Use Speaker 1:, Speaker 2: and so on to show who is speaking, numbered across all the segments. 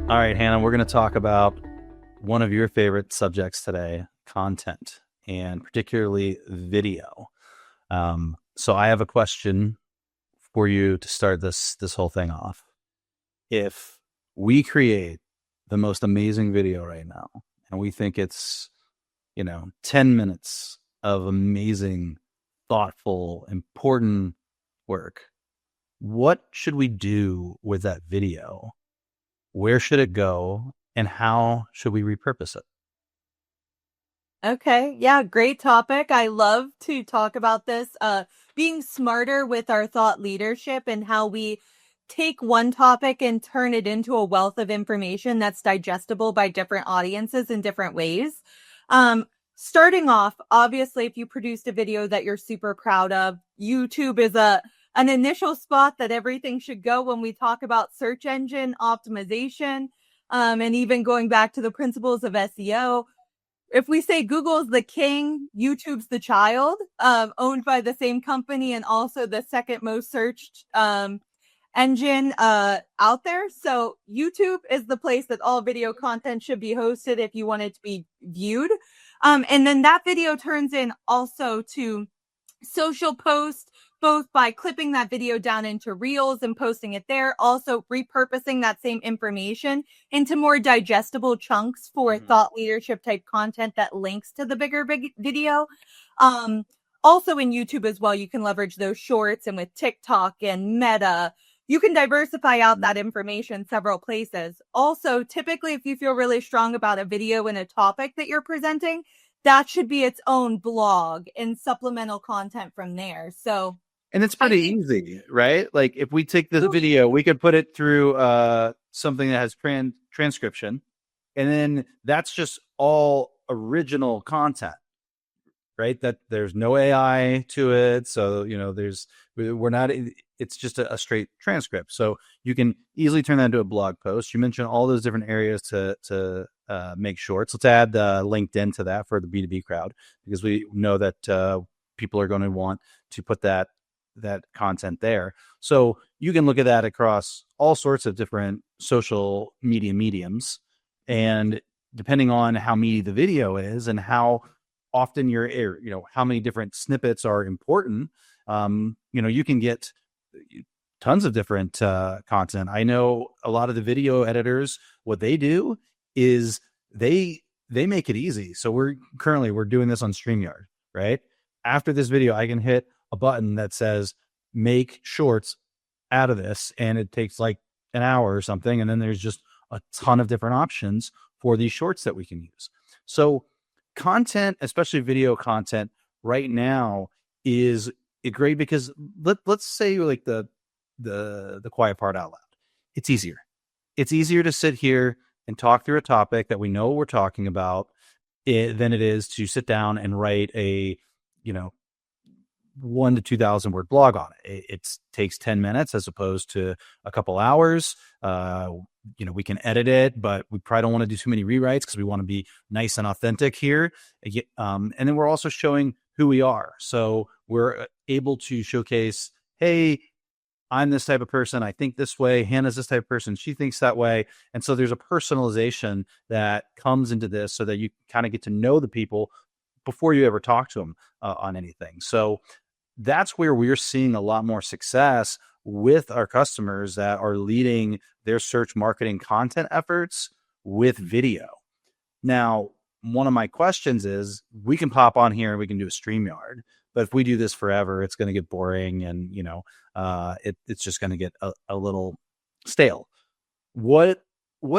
Speaker 1: All right, Hannah, we're going to talk about one of your favorite subjects today, content, and particularly video. So I have a question for you to start this whole thing off. If we create the most amazing video right now, and we think it's, 10 minutes of amazing, thoughtful, important work, what should we do with that video? Where should it go? And how should we repurpose it?
Speaker 2: Okay. Yeah. Great topic. I love to talk about this. Being smarter with our thought leadership and how we take one topic and turn it into a wealth of information that's digestible by different audiences in different ways. Starting off, obviously, if you produced a video that you're super proud of, YouTube is an initial spot that everything should go when we talk about search engine optimization, and even going back to the principles of SEO. If we say Google's the king, YouTube's the child, owned by the same company and also the second most searched engine out there. So YouTube is the place that all video content should be hosted if you want it to be viewed. And then that video turns in also to social posts, both by clipping that video down into reels and posting it there, also repurposing that same information into more digestible chunks for thought leadership type content that links to the bigger video. Also in YouTube as well, you can leverage those shorts, and with TikTok and Meta, you can diversify out that information several places. Also, typically, if you feel really strong about a video and a topic that you're presenting, that should be its own blog and supplemental content from there. So,
Speaker 1: And it's
Speaker 2: I
Speaker 1: pretty
Speaker 2: think
Speaker 1: easy, right? Like if we take this video, we could put it through something that has transcription, and then that's just all original content, right? That there's no AI to it. So, we're not, it's just a straight transcript. So you can easily turn that into a blog post. You mentioned all those different areas to make shorts. Let's add LinkedIn to that for the B2B crowd, because we know that people are going to want to put that content there. So you can look at that across all sorts of different social media mediums. And depending on how meaty the video is and how often how many different snippets are important, you can get tons of different content. I know a lot of the video editors, what they do is they make it easy. So we're doing this on StreamYard, right? After this video, I can hit a button that says make shorts out of this, and it takes like an hour or something, and then there's just a ton of different options for these shorts that we can use. So content, especially video content right now, is great because let's say like the quiet part out loud. It's easier to sit here and talk through a topic that we know we're talking about than it is to sit down and write a 1,000 to 2,000 word blog on it. It takes 10 minutes as opposed to a couple hours. We can edit it, but we probably don't want to do too many rewrites because we want to be nice and authentic here. And then we're also showing who we are. So we're able to showcase, hey, I'm this type of person. I think this way. Hannah's this type of person. She thinks that way. And so there's a personalization that comes into this so that you kind of get to know the people before you ever talk to them on anything. So that's where we're seeing a lot more success with our customers that are leading their search marketing content efforts with video. Now, one of my questions is, we can pop on here and we can do a StreamYard, but if we do this forever, it's going to get boring, and it's just going to get a little stale. What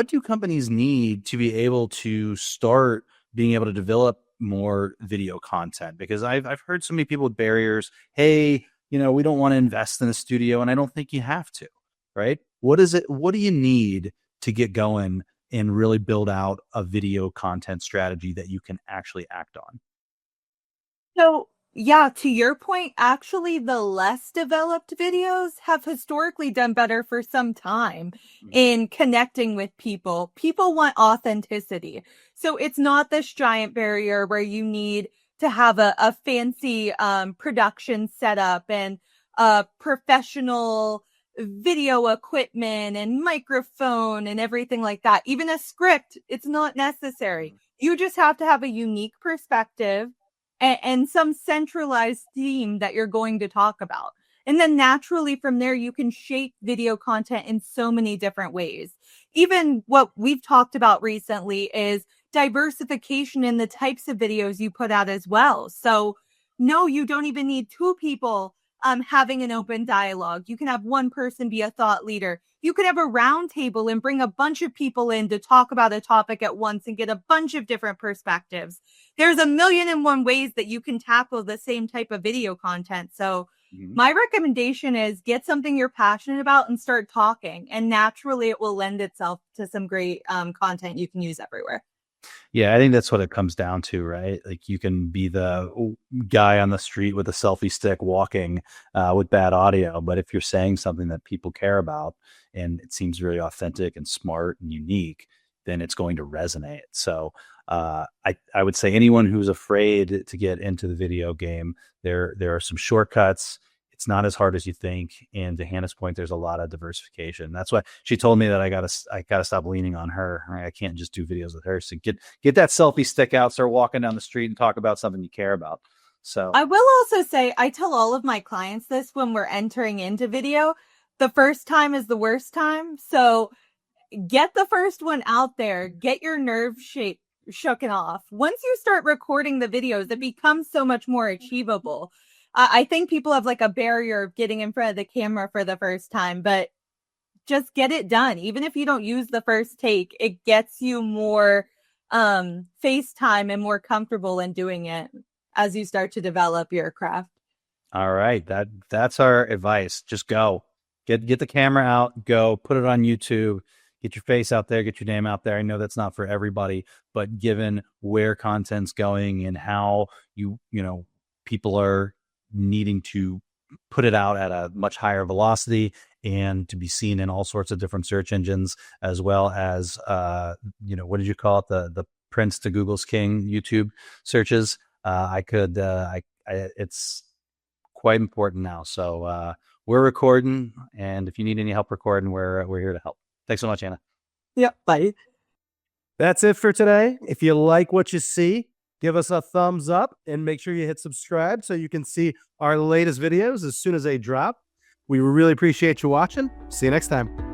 Speaker 1: do companies need to be able to start being able to develop more video content? Because I've heard so many people with barriers. Hey, we don't want to invest in a studio, and I don't think you have to, right? What do you need to get going and really build out a video content strategy that you can actually act on?
Speaker 2: So, yeah, to your point, actually, the less developed videos have historically done better for some time in connecting with people. People want authenticity. So it's not this giant barrier where you need to have a fancy production setup and a professional video equipment and microphone and everything like that. Even a script, it's not necessary. You just have to have a unique perspective and some centralized theme that you're going to talk about. And then naturally from there, you can shape video content in so many different ways. Even what we've talked about recently is diversification in the types of videos you put out as well. So no, you don't even need two people having an open dialogue. You can have one person be a thought leader. You could have a roundtable and bring a bunch of people in to talk about a topic at once and get a bunch of different perspectives. There's 1,000,001 ways that you can tackle the same type of video content. So my recommendation is get something you're passionate about and start talking. And naturally, it will lend itself to some great content you can use everywhere.
Speaker 1: Yeah, I think that's what it comes down to, right? Like you can be the guy on the street with a selfie stick walking with bad audio, but if you're saying something that people care about and it seems very authentic and smart and unique, then it's going to resonate. So I would say anyone who's afraid to get into the video game, there are some shortcuts. It's not as hard as you think. And to Hannah's point, there's a lot of diversification. That's why she told me that I gotta stop leaning on her. Right? I can't just do videos with her. So get that selfie stick out, start walking down the street and talk about something you care about. So
Speaker 2: I will also say, I tell all of my clients this when we're entering into video, the first time is the worst time. So get the first one out there, get your nerves shooken off. Once you start recording the videos, it becomes so much more achievable. I think people have like a barrier of getting in front of the camera for the first time, but just get it done. Even if you don't use the first take, it gets you more face time and more comfortable in doing it as you start to develop your craft.
Speaker 1: all right, that's our advice. Just go. Get the camera out, go, put it on YouTube, get your face out there, get your name out there. I know that's not for everybody, but given where content's going and how you know people are needing to put it out at a much higher velocity and to be seen in all sorts of different search engines, as well as what did you call it, the Prince to Google's King YouTube searches. It's quite important now. So we're recording, and if you need any help recording, we're here to help. Thanks so much, Hannah.
Speaker 2: Yep, bye.
Speaker 3: That's it for today. If you like what you see, give us a thumbs up and make sure you hit subscribe so you can see our latest videos as soon as they drop. We really appreciate you watching. See you next time.